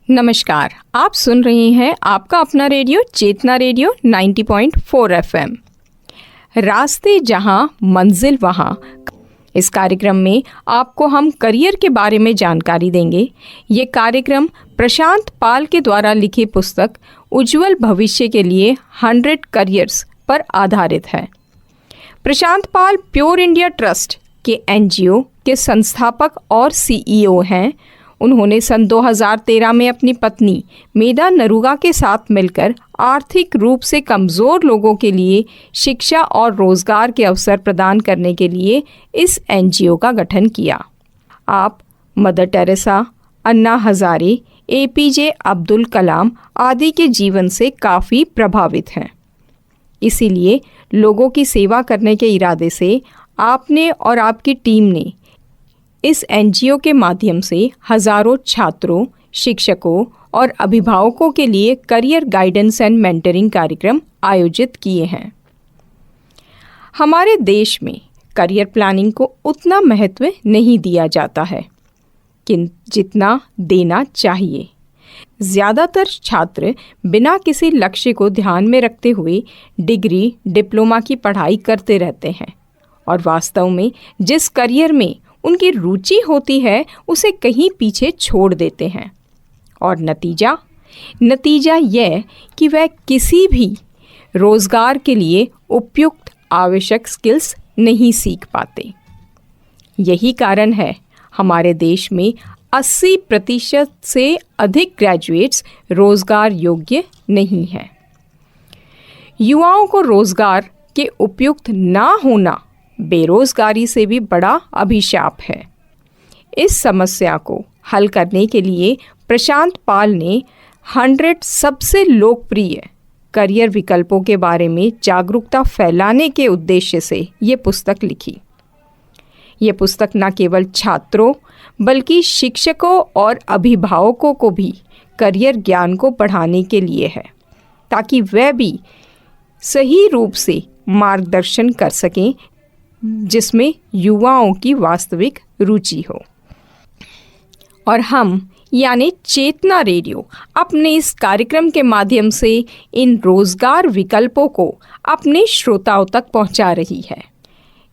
नमस्कार, आप सुन रहे हैं आपका अपना रेडियो चेतना रेडियो 90.4 FM। रास्ते जहां मंजिल वहां। इस कार्यक्रम में आपको हम करियर के बारे में जानकारी देंगे। ये कार्यक्रम प्रशांत पाल के द्वारा लिखी पुस्तक उज्जवल भविष्य के लिए 100 करियर्स पर आधारित है। प्रशांत पाल प्योर इंडिया ट्रस्ट के NGO के संस्थापक और CEO हैं। उन्होंने सन 2013 में अपनी पत्नी मेधा नरूगा के साथ मिलकर आर्थिक रूप से कमज़ोर लोगों के लिए शिक्षा और रोज़गार के अवसर प्रदान करने के लिए इस NGO का गठन किया। आप मदर टेरेसा, अन्ना हज़ारे, APJ अब्दुल कलाम आदि के जीवन से काफ़ी प्रभावित हैं। इसीलिए लोगों की सेवा करने के इरादे से आपने और आपकी टीम ने इस NGO के माध्यम से हज़ारों छात्रों, शिक्षकों और अभिभावकों के लिए करियर गाइडेंस एंड मेंटरिंग कार्यक्रम आयोजित किए हैं। हमारे देश में करियर प्लानिंग को उतना महत्व नहीं दिया जाता है जितना देना चाहिए। ज़्यादातर छात्र बिना किसी लक्ष्य को ध्यान में रखते हुए डिग्री, डिप्लोमा की पढ़ाई करते रहते हैं और वास्तव में जिस करियर में उनकी रुचि होती है उसे कहीं पीछे छोड़ देते हैं। और नतीजा यह कि वह किसी भी रोज़गार के लिए उपयुक्त आवश्यक स्किल्स नहीं सीख पाते। यही कारण है हमारे देश में 80% से अधिक ग्रेजुएट्स रोज़गार योग्य नहीं हैं। युवाओं को रोज़गार के उपयुक्त ना होना बेरोज़गारी से भी बड़ा अभिशाप है। इस समस्या को हल करने के लिए प्रशांत पाल ने 100 सबसे लोकप्रिय करियर विकल्पों के बारे में जागरूकता फैलाने के उद्देश्य से ये पुस्तक लिखी। ये पुस्तक न केवल छात्रों बल्कि शिक्षकों और अभिभावकों को भी करियर ज्ञान को बढ़ाने के लिए है, ताकि वह भी सही रूप से मार्गदर्शन कर सकें जिसमें युवाओं की वास्तविक रुचि हो। और हम यानी चेतना रेडियो अपने इस कार्यक्रम के माध्यम से इन रोज़गार विकल्पों को अपने श्रोताओं तक पहुंचा रही है,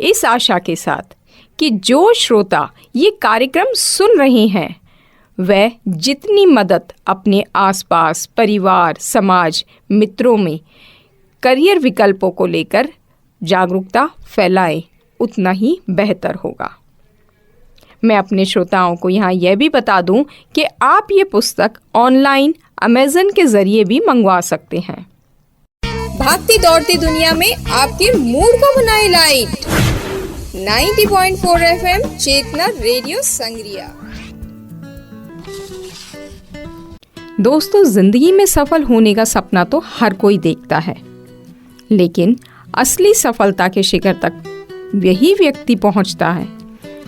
इस आशा के साथ कि जो श्रोता ये कार्यक्रम सुन रहे हैं वह जितनी मदद अपने आसपास, परिवार, समाज, मित्रों में करियर विकल्पों को लेकर जागरूकता फैलाएं, उतना ही बेहतर होगा। मैं अपने श्रोताओं को यहाँ यह भी बता दूं कि आप ये पुस्तक ऑनलाइन अमेज़न के ज़रिए भी मंगवा सकते हैं। भागती दौड़ती दुनिया में आपके मूड को बनाए लाइट। 90.4 FM चेतना रेडियो संग्रिया। दोस्तों, जिंदगी में सफल होने का सपना तो हर कोई देखता है, लेकिन असली सफलता के शिखर तक वही व्यक्ति पहुंचता है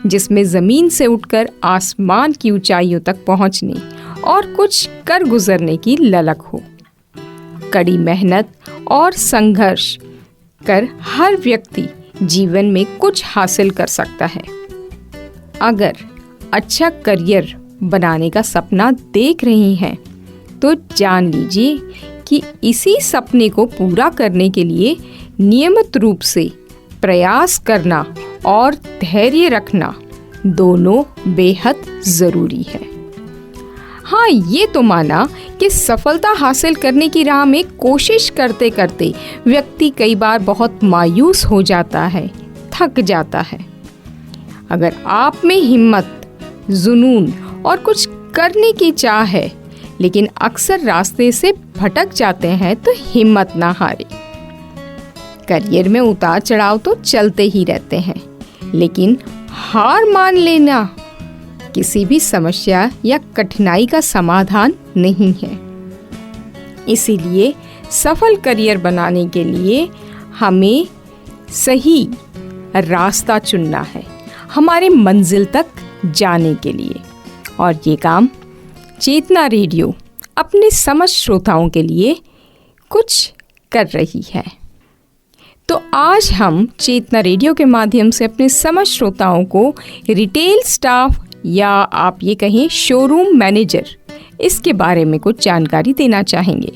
जिसमें ज़मीन से उठकर आसमान की ऊंचाइयों तक पहुंचने और कुछ कर गुजरने की ललक हो। कड़ी मेहनत और संघर्ष कर हर व्यक्ति जीवन में कुछ हासिल कर सकता है। अगर अच्छा करियर बनाने का सपना देख रही हैं तो जान लीजिए कि इसी सपने को पूरा करने के लिए नियमित रूप से प्रयास करना और धैर्य रखना दोनों बेहद ज़रूरी है। हाँ, ये तो माना कि सफलता हासिल करने की राह में कोशिश करते करते व्यक्ति कई बार बहुत मायूस हो जाता है, थक जाता है। अगर आप में हिम्मत, जुनून और कुछ करने की चाह है, लेकिन अक्सर रास्ते से भटक जाते हैं, तो हिम्मत ना हारें। करियर में उतार चढ़ाव तो चलते ही रहते हैं, लेकिन हार मान लेना किसी भी समस्या या कठिनाई का समाधान नहीं है। इसीलिए सफल करियर बनाने के लिए हमें सही रास्ता चुनना है हमारे मंजिल तक जाने के लिए, और ये काम चेतना रेडियो अपने समस्त श्रोताओं के लिए कुछ कर रही है। तो आज हम चेतना रेडियो के माध्यम से अपने समस्त श्रोताओं को रिटेल स्टाफ या आप ये कहें शोरूम मैनेजर इसके बारे में कुछ जानकारी देना चाहेंगे।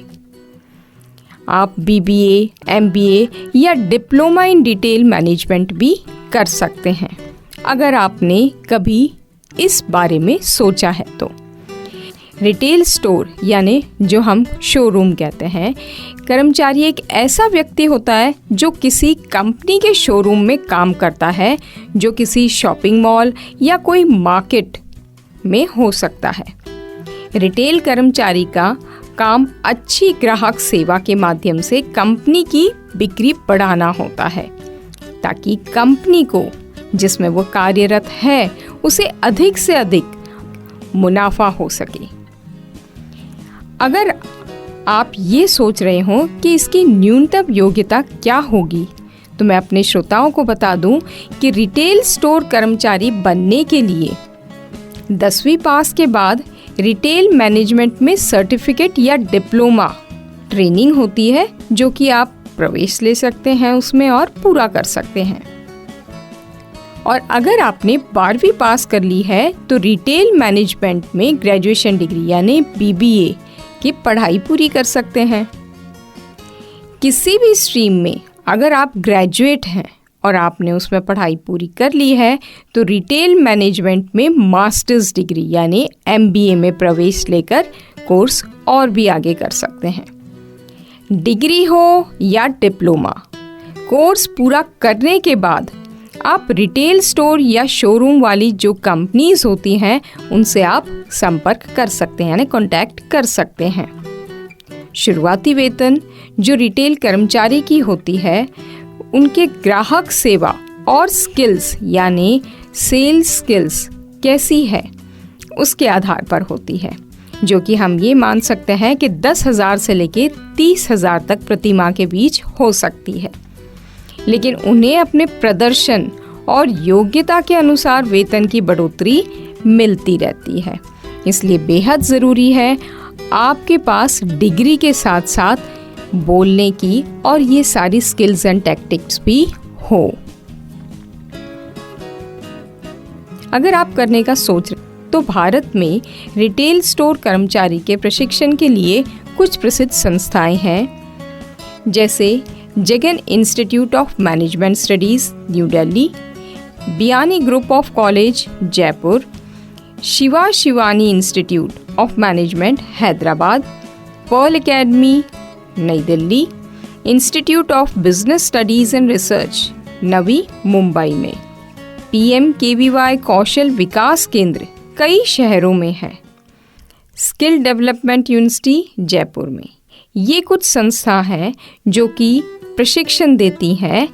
आप BBA, MBA या डिप्लोमा इन डिटेल मैनेजमेंट भी कर सकते हैं, अगर आपने कभी इस बारे में सोचा है तो। रिटेल स्टोर यानी जो हम शोरूम कहते हैं, कर्मचारी एक ऐसा व्यक्ति होता है जो किसी कंपनी के शोरूम में काम करता है, जो किसी शॉपिंग मॉल या कोई मार्केट में हो सकता है। रिटेल कर्मचारी का काम अच्छी ग्राहक सेवा के माध्यम से कंपनी की बिक्री बढ़ाना होता है, ताकि कंपनी को जिसमें वो कार्यरत है उसे अधिक से अधिक मुनाफा हो सके। अगर आप ये सोच रहे हो कि इसकी न्यूनतम योग्यता क्या होगी, तो मैं अपने श्रोताओं को बता दूं कि रिटेल स्टोर कर्मचारी बनने के लिए 10वीं पास के बाद रिटेल मैनेजमेंट में सर्टिफिकेट या डिप्लोमा ट्रेनिंग होती है, जो कि आप प्रवेश ले सकते हैं उसमें और पूरा कर सकते हैं। और अगर आपने 12वीं पास कर ली है तो रिटेल मैनेजमेंट में ग्रेजुएशन डिग्री यानी BBA की पढ़ाई पूरी कर सकते हैं। किसी भी स्ट्रीम में अगर आप ग्रेजुएट हैं और आपने उसमें पढ़ाई पूरी कर ली है तो रिटेल मैनेजमेंट में मास्टर्स डिग्री यानी MBA में प्रवेश लेकर कोर्स और भी आगे कर सकते हैं। डिग्री हो या डिप्लोमा, कोर्स पूरा करने के बाद आप रिटेल स्टोर या शोरूम वाली जो कंपनीज होती हैं उनसे आप संपर्क कर सकते हैं, यानी कांटेक्ट कर सकते हैं। शुरुआती वेतन जो रिटेल कर्मचारी की होती है, उनके ग्राहक सेवा और स्किल्स यानी सेल्स स्किल्स कैसी है उसके आधार पर होती है, जो कि हम ये मान सकते हैं कि 10,000 से लेके 30,000 तक प्रति माह के बीच हो सकती है। लेकिन उन्हें अपने प्रदर्शन और योग्यता के अनुसार वेतन की बढ़ोतरी मिलती रहती है। इसलिए बेहद ज़रूरी है आपके पास डिग्री के साथ साथ बोलने की और ये सारी स्किल्स एंड टैक्टिक्स भी हो। अगर आप करने का सोच रहे तो भारत में रिटेल स्टोर कर्मचारी के प्रशिक्षण के लिए कुछ प्रसिद्ध संस्थाएं हैं, जैसे Jagan institute of management studies New Delhi, Biyani group of college Jaipur, Shiva Shivani institute of management Hyderabad, pearl academy नई Delhi, institute of business studies and research Navi Mumbai में, PMKVY कौशल विकास केंद्र कई शहरों में है, स्किल डेवलपमेंट यूनिवर्सिटी जयपुर में। ये कुछ संस्था हैं जो कि प्रशिक्षण देती हैं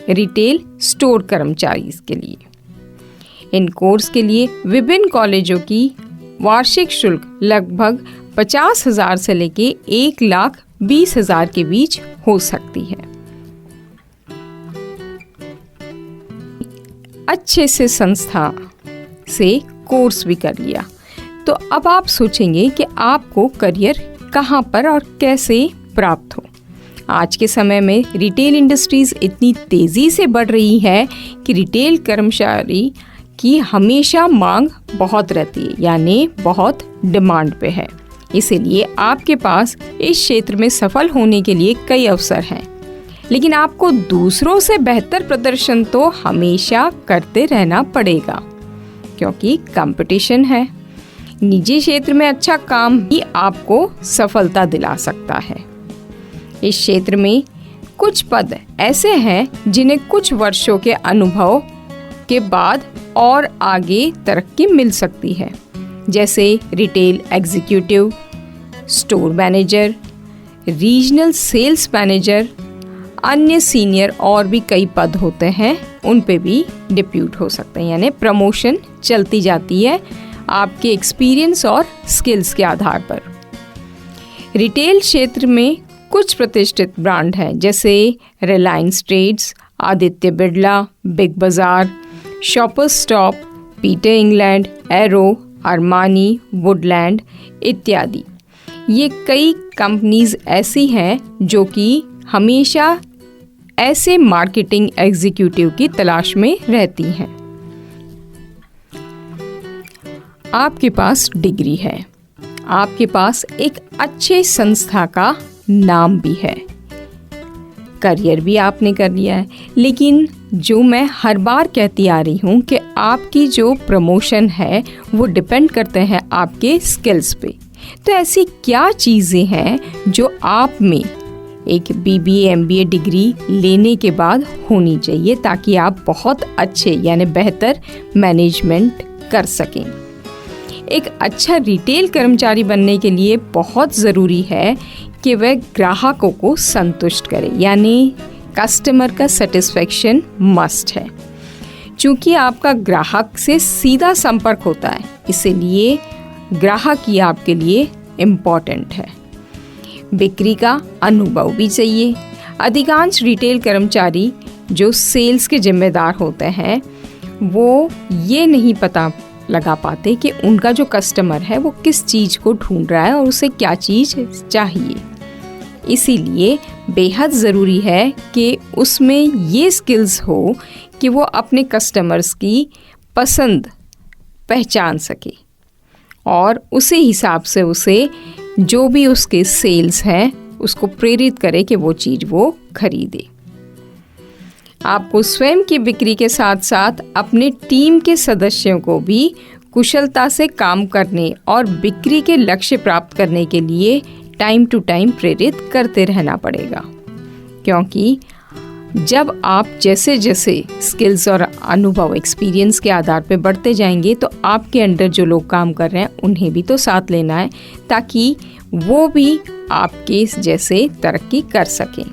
रिटेल स्टोर कर्मचारी के लिए। इन कोर्स के लिए विभिन्न कॉलेजों की वार्षिक शुल्क लगभग 50,000 से लेके 1,20,000 के बीच हो सकती है। अच्छे से संस्था से कोर्स भी कर लिया तो अब आप सोचेंगे कि आपको करियर कहाँ पर और कैसे प्राप्त हो। आज के समय में रिटेल इंडस्ट्रीज़ इतनी तेज़ी से बढ़ रही है कि रिटेल कर्मचारी की हमेशा मांग बहुत रहती है, यानी बहुत डिमांड पे है। इसीलिए आपके पास इस क्षेत्र में सफल होने के लिए कई अवसर हैं, लेकिन आपको दूसरों से बेहतर प्रदर्शन तो हमेशा करते रहना पड़ेगा, क्योंकि कंपटीशन है। निजी क्षेत्र में अच्छा काम ही आपको सफलता दिला सकता है। इस क्षेत्र में कुछ पद ऐसे हैं जिन्हें कुछ वर्षों के अनुभव के बाद और आगे तरक्की मिल सकती है, जैसे retail executive, store manager, regional sales manager, अन्य सीनियर और भी कई पद होते हैं, उन पे भी डिप्यूट हो सकते हैं, यानी प्रमोशन चलती जाती है आपके एक्सपीरियंस और स्किल्स के आधार पर। रिटेल क्षेत्र में कुछ प्रतिष्ठित ब्रांड हैं, जैसे रिलायंस ट्रेड्स, आदित्य बिरला, बिग बाजार, shoppers stop, Peter England, arrow, Armani, Woodland इत्यादि। ये कई कंपनीज ऐसी हैं जो कि हमेशा ऐसे मार्केटिंग एग्जीक्यूटिव की तलाश में रहती हैं। आपके पास डिग्री है, आपके पास एक अच्छे संस्था का नाम भी है, करियर भी आपने कर लिया है। लेकिन जो मैं हर बार कहती आ रही हूँ कि आपकी जो प्रमोशन है वो डिपेंड करते हैं आपके स्किल्स पे। तो ऐसी क्या चीज़ें हैं जो आप में एक BBA MBA डिग्री लेने के बाद होनी चाहिए ताकि आप बहुत अच्छे यानी बेहतर मैनेजमेंट कर सकें। एक अच्छा रिटेल कर्मचारी बनने के लिए बहुत ज़रूरी है कि वह ग्राहकों को संतुष्ट करे, यानी कस्टमर का सेटिस्फेक्शन मस्ट है। चूँकि आपका ग्राहक से सीधा संपर्क होता है, इसीलिए ग्राहक ही आपके लिए इम्पॉर्टेंट है। बिक्री का अनुभव भी चाहिए। अधिकांश रिटेल कर्मचारी जो सेल्स के जिम्मेदार होते हैं वो ये नहीं पता लगा पाते कि उनका जो कस्टमर है वो किस चीज़ को ढूंढ रहा है और उसे क्या चीज़ चाहिए। इसीलिए बेहद ज़रूरी है कि उसमें ये स्किल्स हो कि वो अपने कस्टमर्स की पसंद पहचान सके और उसी हिसाब से उसे जो भी उसके सेल्स हैं उसको प्रेरित करे कि वो चीज़ वो खरीदे। आपको स्वयं की बिक्री के साथ साथ अपने टीम के सदस्यों को भी कुशलता से काम करने और बिक्री के लक्ष्य प्राप्त करने के लिए टाइम टू टाइम प्रेरित करते रहना पड़ेगा, क्योंकि जब आप जैसे जैसे स्किल्स और अनुभव एक्सपीरियंस के आधार पर बढ़ते जाएंगे तो आपके अंडर जो लोग काम कर रहे हैं उन्हें भी तो साथ लेना है ताकि वो भी आपके जैसे तरक्की कर सकें।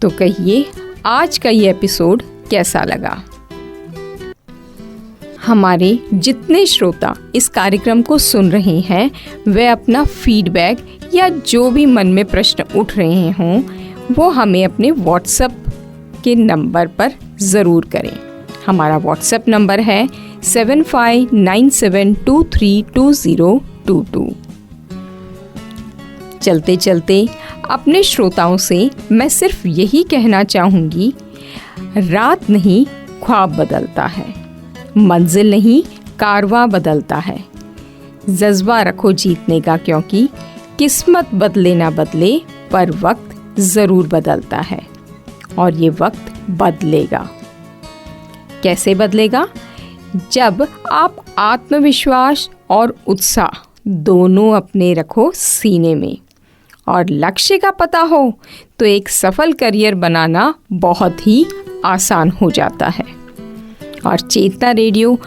तो कहिए आज का ये एपिसोड कैसा लगा? हमारे जितने श्रोता इस कार्यक्रम को सुन रहे हैं वे अपना फीडबैक या जो भी मन में प्रश्न उठ रहे हों वो हमें अपने व्हाट्सएप के नंबर पर ज़रूर करें। हमारा व्हाट्सएप नंबर है 7597232022। चलते चलते अपने श्रोताओं से मैं सिर्फ यही कहना चाहूँगी, रात नहीं ख्वाब बदलता है, मंजिल नहीं कारवां बदलता है। जज्बा रखो जीतने का, क्योंकि किस्मत बदले ना बदले पर वक्त ज़रूर बदलता है और ये वक्त बदलेगा। कैसे बदलेगा? जब आप आत्मविश्वास और उत्साह दोनों अपने रखो सीने में और लक्ष्य का पता हो तो एक सफल करियर बनाना बहुत ही आसान हो जाता है। और चेतना रेडियो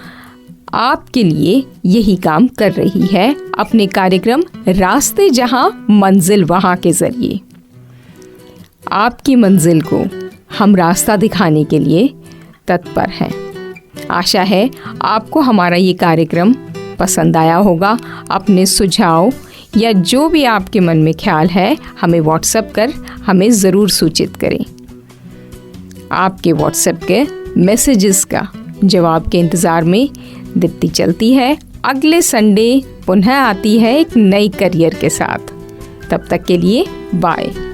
आपके लिए यही काम कर रही है अपने कार्यक्रम रास्ते जहां मंजिल वहां के जरिए। आपकी मंजिल को हम रास्ता दिखाने के लिए तत्पर हैं। आशा है आपको हमारा ये कार्यक्रम पसंद आया होगा। अपने सुझाव या जो भी आपके मन में ख्याल है हमें व्हाट्सएप कर हमें ज़रूर सूचित करें। आपके व्हाट्सएप के मैसेजेस का जवाब के इंतज़ार में दीप्ति चलती है। अगले संडे पुनः आती है एक नई करियर के साथ। तब तक के लिए बाय।